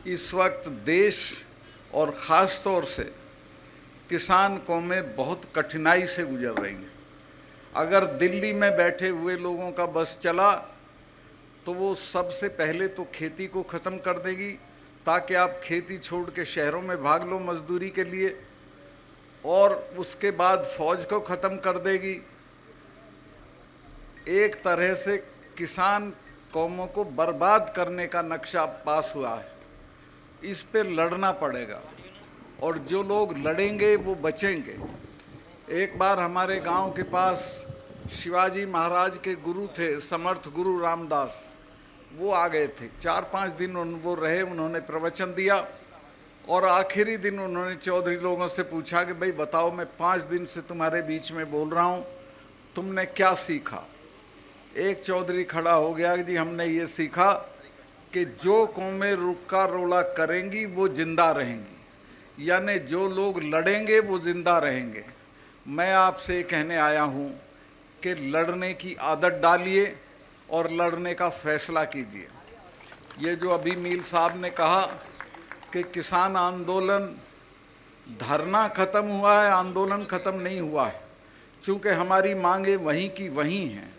इस वक्त देश और ख़ास तौर से किसान कौमें बहुत कठिनाई से गुजर रही हैं। अगर दिल्ली में बैठे हुए लोगों का बस चला तो वो सबसे पहले तो खेती को ख़त्म कर देगी, ताकि आप खेती छोड़ के शहरों में भाग लो मजदूरी के लिए, और उसके बाद फौज को ख़त्म कर देगी। एक तरह से किसान कौमों को बर्बाद करने का नक्शा पास हुआ है। इस पे लड़ना पड़ेगा, और जो लोग लड़ेंगे वो बचेंगे। एक बार हमारे गांव के पास शिवाजी महाराज के गुरु थे, समर्थ गुरु रामदास, वो आ गए थे। 4-5 दिन वो रहे, उन्होंने प्रवचन दिया, और आखिरी दिन उन्होंने चौधरी लोगों से पूछा कि भाई बताओ, मैं 5 दिन से तुम्हारे बीच में बोल रहा हूँ, तुमने क्या सीखा? एक चौधरी खड़ा हो गया कि जी हमने ये सीखा कि जो कौमें रुका रोला करेंगी वो जिंदा रहेंगी, यानी जो लोग लड़ेंगे वो जिंदा रहेंगे। मैं आपसे कहने आया हूँ कि लड़ने की आदत डालिए और लड़ने का फैसला कीजिए। ये जो अभी मील साहब ने कहा कि किसान आंदोलन, धरना ख़त्म हुआ है, आंदोलन ख़त्म नहीं हुआ है, चूँकि हमारी मांगें वहीं की वहीं हैं।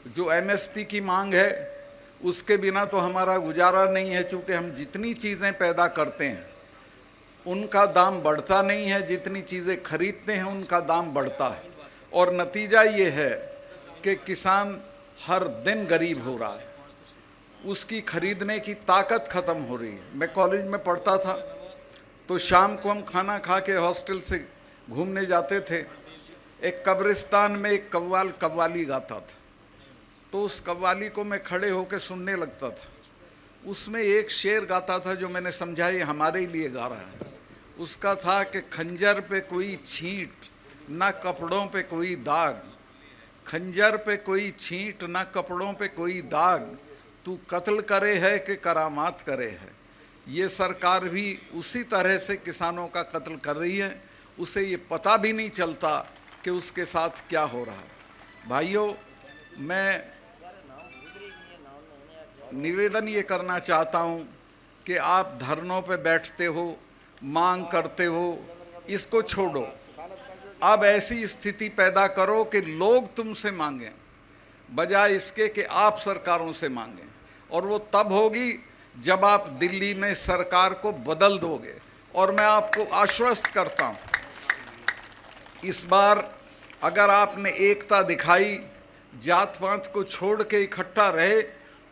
जो एमएसपी की मांग है उसके बिना तो हमारा गुजारा नहीं है, चूँकि हम जितनी चीज़ें पैदा करते हैं उनका दाम बढ़ता नहीं है, जितनी चीज़ें खरीदते हैं उनका दाम बढ़ता है, और नतीजा ये है कि किसान हर दिन गरीब हो रहा है, उसकी खरीदने की ताकत ख़त्म हो रही है। मैं कॉलेज में पढ़ता था तो शाम को हम खाना खा के हॉस्टल से घूमने जाते थे। एक कब्रिस्तान में एक कव्वाल कव्वाली गाता था, तो उस कव्वाली को मैं खड़े होकर सुनने लगता था। उसमें एक शेर गाता था जो मैंने समझा ये हमारे लिए गा रहा है। उसका था कि खंजर पे कोई छींट, ना कपड़ों पे कोई दाग, खंजर पे कोई छींट, ना कपड़ों पे कोई दाग, तू कत्ल करे है कि करामात करे है। ये सरकार भी उसी तरह से किसानों का कत्ल कर रही है, उसे ये पता भी नहीं चलता कि उसके साथ क्या हो रहा है। भाइयों, मैं निवेदन ये करना चाहता हूँ कि आप धरनों पे बैठते हो, मांग करते हो, इसको छोड़ो। अब ऐसी स्थिति पैदा करो कि लोग तुमसे मांगें, बजाय इसके कि आप सरकारों से मांगें। और वो तब होगी जब आप दिल्ली में सरकार को बदल दोगे। और मैं आपको आश्वस्त करता हूँ, इस बार अगर आपने एकता दिखाई, जात पात को छोड़ के इकट्ठा रहे,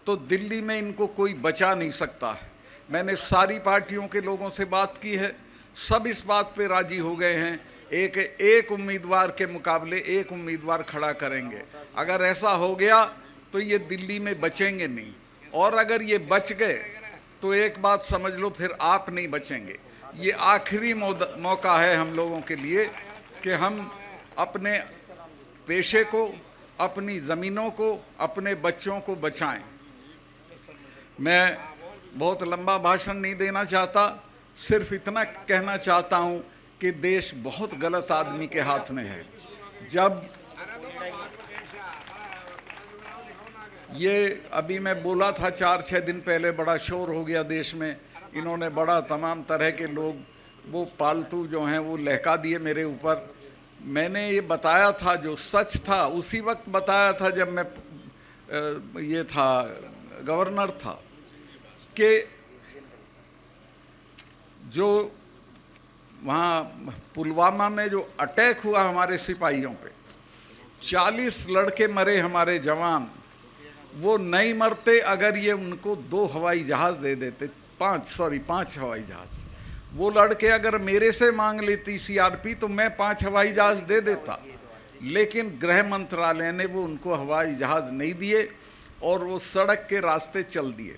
तो दिल्ली में इनको कोई बचा नहीं सकता है। मैंने सारी पार्टियों के लोगों से बात की है, सब इस बात पे राजी हो गए हैं, एक उम्मीदवार के मुकाबले एक उम्मीदवार खड़ा करेंगे। अगर ऐसा हो गया तो ये दिल्ली में बचेंगे नहीं, और अगर ये बच गए तो एक बात समझ लो, फिर आप नहीं बचेंगे। ये आखिरी मौका है हम लोगों के लिए कि हम अपने पेशे को, अपनी ज़मीनों को, अपने बच्चों को बचाएं। मैं बहुत लंबा भाषण नहीं देना चाहता, सिर्फ इतना कहना चाहता हूं कि देश बहुत गलत आदमी के हाथ में है। जब ये अभी मैं बोला था 4-6 दिन पहले, बड़ा शोर हो गया देश में, इन्होंने बड़ा तमाम तरह के लोग वो पालतू जो हैं वो लहका दिए मेरे ऊपर। मैंने ये बताया था, जो सच था उसी वक्त बताया था जब मैं ये था गवर्नर था, कि जो वहाँ पुलवामा में जो अटैक हुआ हमारे सिपाहियों पे, 40 लड़के मरे हमारे जवान, वो नहीं मरते अगर ये उनको 2 हवाई जहाज़ दे देते, 5 हवाई जहाज़। वो लड़के अगर मेरे से मांग लेती सीआरपी तो मैं 5 हवाई जहाज़ दे देता, लेकिन गृह मंत्रालय ने वो उनको हवाई जहाज़ नहीं दिए और वो सड़क के रास्ते चल दिए।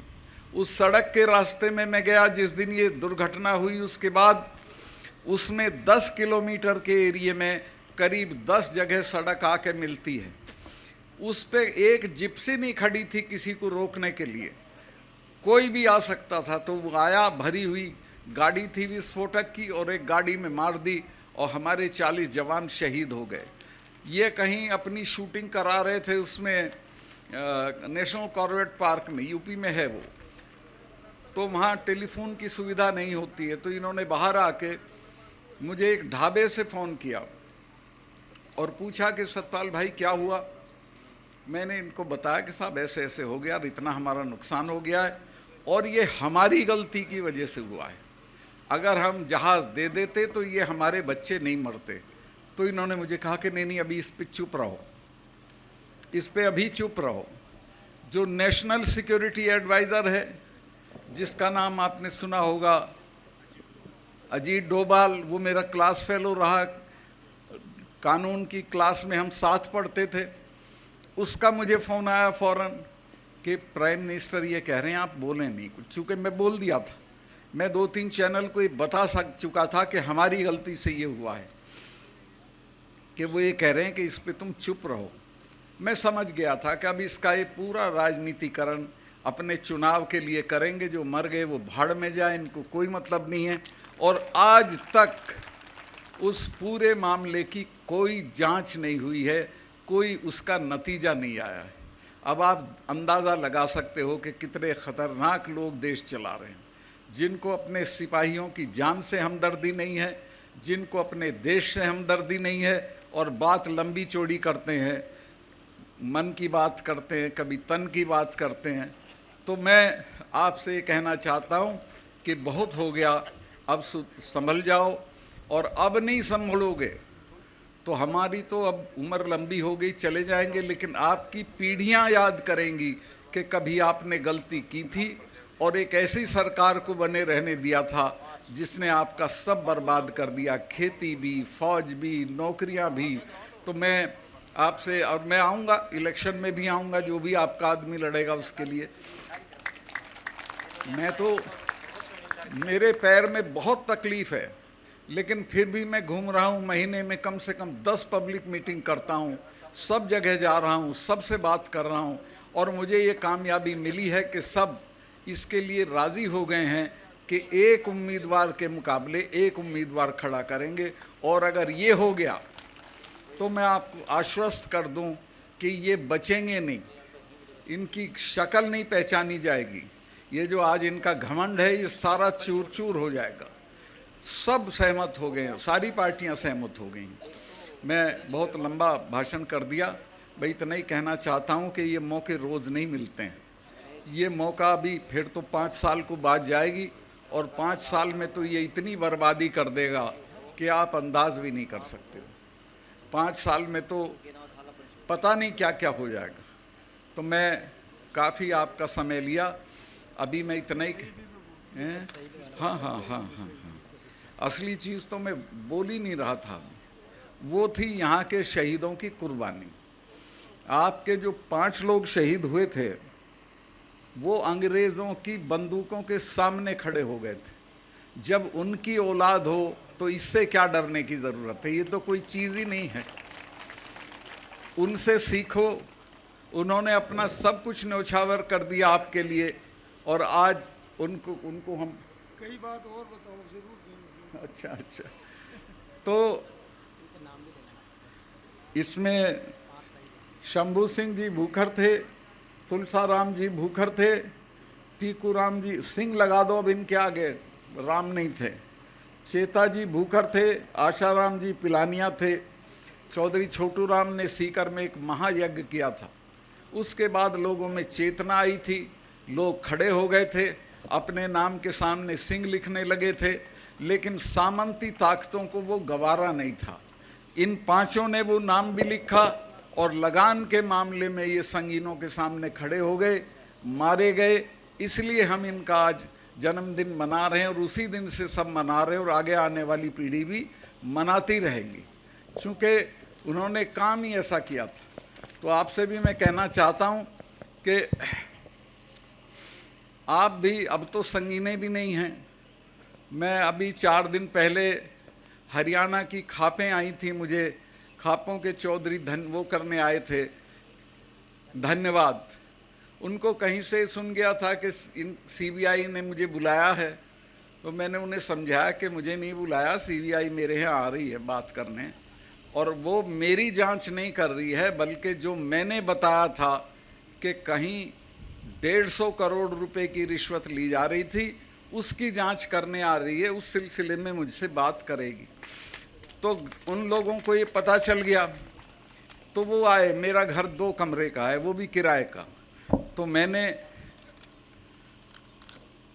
उस सड़क के रास्ते में मैं गया जिस दिन ये दुर्घटना हुई, उसके बाद उसमें 10 किलोमीटर के एरिए में करीब 10 जगह सड़क आके मिलती है। उस पे एक जिप्सी नहीं खड़ी थी किसी को रोकने के लिए, कोई भी आ सकता था। तो वो आया, भरी हुई गाड़ी थी विस्फोटक की, और एक गाड़ी में मार दी और हमारे 40 जवान शहीद हो गए। ये कहीं अपनी शूटिंग करा रहे थे उसमें नेशनल कॉर्बेट पार्क में, यूपी में है वो। तो वहाँ टेलीफोन की सुविधा नहीं होती है, तो इन्होंने बाहर आके मुझे एक ढाबे से फ़ोन किया और पूछा कि सतपाल भाई क्या हुआ। मैंने इनको बताया कि साहब ऐसे ऐसे हो गया, इतना हमारा नुकसान हो गया है और ये हमारी गलती की वजह से हुआ है। अगर हम जहाज़ दे देते तो ये हमारे बच्चे नहीं मरते। तो इन्होंने मुझे कहा कि नहीं अभी इस पे चुप रहो, इस पे अभी चुप रहो। जो नेशनल सिक्योरिटी एडवाइज़र है, जिसका नाम आपने सुना होगा, अजीत डोभाल, वो मेरा क्लास फेलो रहा, कानून की क्लास में हम साथ पढ़ते थे। उसका मुझे फ़ोन आया फ़ौरन कि प्राइम मिनिस्टर ये कह रहे हैं आप बोलें नहीं कुछ। चूँकि मैं बोल दिया था, मैं 2-3 चैनल को ये बता चुका था कि हमारी गलती से ये हुआ है, कि वो ये कह रहे हैं कि इस पे तुम चुप रहो। मैं समझ गया था कि अब इसका ये पूरा राजनीतिकरण अपने चुनाव के लिए करेंगे। जो मर गए वो भाड़ में जाए, इनको कोई मतलब नहीं है। और आज तक उस पूरे मामले की कोई जांच नहीं हुई है, कोई उसका नतीजा नहीं आया है। अब आप अंदाज़ा लगा सकते हो कि कितने ख़तरनाक लोग देश चला रहे हैं, जिनको अपने सिपाहियों की जान से हमदर्दी नहीं है, जिनको अपने देश से हमदर्दी नहीं है, और बात लंबी चौड़ी करते हैं, मन की बात करते हैं, कभी तन की बात करते हैं। तो मैं आपसे ये कहना चाहता हूँ कि बहुत हो गया, अब संभल जाओ। और अब नहीं संभलोगे तो हमारी तो अब उम्र लंबी हो गई, चले जाएंगे, लेकिन आपकी पीढ़ियां याद करेंगी कि कभी आपने गलती की थी और एक ऐसी सरकार को बने रहने दिया था जिसने आपका सब बर्बाद कर दिया, खेती भी, फौज भी, नौकरियां भी। तो मैं आपसे, और मैं आऊँगा, इलेक्शन में भी आऊँगा, जो भी आपका आदमी लड़ेगा उसके लिए। मैं तो, मेरे पैर में बहुत तकलीफ़ है, लेकिन फिर भी मैं घूम रहा हूँ। महीने में कम से कम 10 पब्लिक मीटिंग करता हूँ, सब जगह जा रहा हूँ, सबसे बात कर रहा हूँ, और मुझे ये कामयाबी मिली है कि सब इसके लिए राज़ी हो गए हैं कि एक उम्मीदवार के मुकाबले एक उम्मीदवार खड़ा करेंगे। और अगर ये हो गया तो मैं आपको आश्वस्त कर दूं कि ये बचेंगे नहीं, इनकी शक्ल नहीं पहचानी जाएगी। ये जो आज इनका घमंड है, ये सारा चूर चूर हो जाएगा। सब सहमत हो गए हैं, सारी पार्टियां सहमत हो गई। मैं बहुत लंबा भाषण कर दिया, भाई इतना ही कहना चाहता हूं कि ये मौके रोज़ नहीं मिलते हैं। ये मौका अभी फिर तो 5 साल को बाद जाएगी, और 5 साल में तो ये इतनी बर्बादी कर देगा कि आप अंदाज भी नहीं कर सकते। 5 साल में तो पता नहीं क्या क्या हो जाएगा। तो मैं काफ़ी आपका समय लिया, अभी मैं इतना ही हाँ, असली चीज़ तो मैं बोल ही नहीं रहा था, वो थी यहाँ के शहीदों की कुर्बानी। आपके जो 5 लोग शहीद हुए थे, वो अंग्रेज़ों की बंदूकों के सामने खड़े हो गए थे। जब उनकी औलाद हो तो इससे क्या डरने की ज़रूरत है, ये तो कोई चीज़ ही नहीं है। उनसे सीखो, उन्होंने अपना सब कुछ न्यौछावर कर दिया आपके लिए, और आज उनको हम कई बात और बताओ जरूर। अच्छा, तो इसमें शंभू सिंह जी भूखर थे, तुलसाराम जी भूखर थे, टीकूराम जी, सिंह लगा दो अब इनके आगे, राम नहीं थे। चेता जी भूखर थे, आशाराम जी पिलानिया थे, चौधरी छोटू राम ने सीकर में एक महायज्ञ किया था। उसके बाद लोगों में चेतना आई थी, लोग खड़े हो गए थे, अपने नाम के सामने सिंह लिखने लगे थे, लेकिन सामंती ताकतों को वो गवारा नहीं था। इन 5 ने वो नाम भी लिखा, और लगान के मामले में ये संगीनों के सामने खड़े हो गए, मारे गए। इसलिए हम इनका आज जन्मदिन मना रहे हैं, और उसी दिन से सब मना रहे हैं, और आगे आने वाली पीढ़ी भी मनाती रहेगी, क्योंकि उन्होंने काम ही ऐसा किया था। तो आपसे भी मैं कहना चाहता हूँ कि आप भी, अब तो संगीने भी नहीं हैं। मैं अभी 4 दिन पहले हरियाणा की खापें आई थी, मुझे खापों के चौधरी वो करने आए थे, धन्यवाद। उनको कहीं से सुन गया था कि सीबीआई ने मुझे बुलाया है, तो मैंने उन्हें समझाया कि मुझे नहीं बुलाया, सीबीआई मेरे यहाँ आ रही है बात करने, और वो मेरी जांच नहीं कर रही है, बल्कि जो मैंने बताया था कि कहीं 150 करोड़ रुपए की रिश्वत ली जा रही थी, उसकी जांच करने आ रही है, उस सिलसिले में मुझसे बात करेगी। तो उन लोगों को ये पता चल गया, तो वो आए। मेरा घर 2 कमरे का है, वो भी किराए का। तो मैंने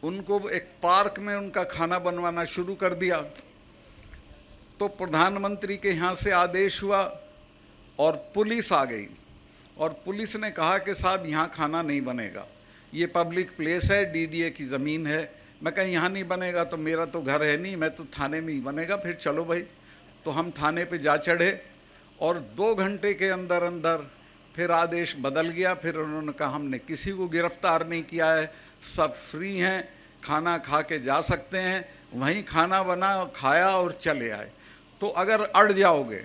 उनको एक पार्क में उनका खाना बनवाना शुरू कर दिया। तो प्रधानमंत्री के यहाँ से आदेश हुआ और पुलिस आ गई, और पुलिस ने कहा कि साहब यहाँ खाना नहीं बनेगा, ये पब्लिक प्लेस है, डीडीए की ज़मीन है। मैं कहा यहाँ नहीं बनेगा तो मेरा तो घर है नहीं, मैं तो थाने में ही बनेगा। फिर चलो भाई। तो हम थाने पे जा चढ़े, और 2 घंटे के अंदर अंदर फिर आदेश बदल गया। फिर उन्होंने कहा हमने किसी को गिरफ्तार नहीं किया है, सब फ्री हैं, खाना खा के जा सकते हैं। वहीं खाना बना, खाया और चले आए। तो अगर अड़ जाओगे,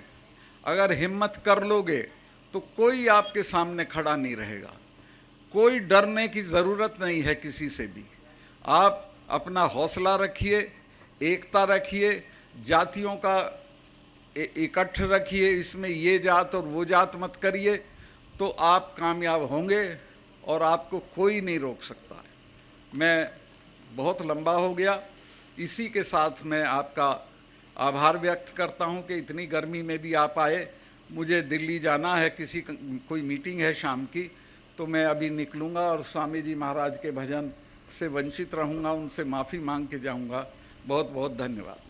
अगर हिम्मत कर लोगे, तो कोई आपके सामने खड़ा नहीं रहेगा। कोई डरने की ज़रूरत नहीं है किसी से भी। आप अपना हौसला रखिए, एकता रखिए, जातियों का इकट्ठ रखिए, इसमें ये जात और वो जात मत करिए, तो आप कामयाब होंगे और आपको कोई नहीं रोक सकता है। मैं बहुत लंबा हो गया, इसी के साथ मैं आपका आभार व्यक्त करता हूं कि इतनी गर्मी में भी आप आए। मुझे दिल्ली जाना है, कोई मीटिंग है शाम की, तो मैं अभी निकलूँगा और स्वामी जी महाराज के भजन से वंचित रहूँगा, उनसे माफ़ी मांग के जाऊँगा। बहुत बहुत धन्यवाद।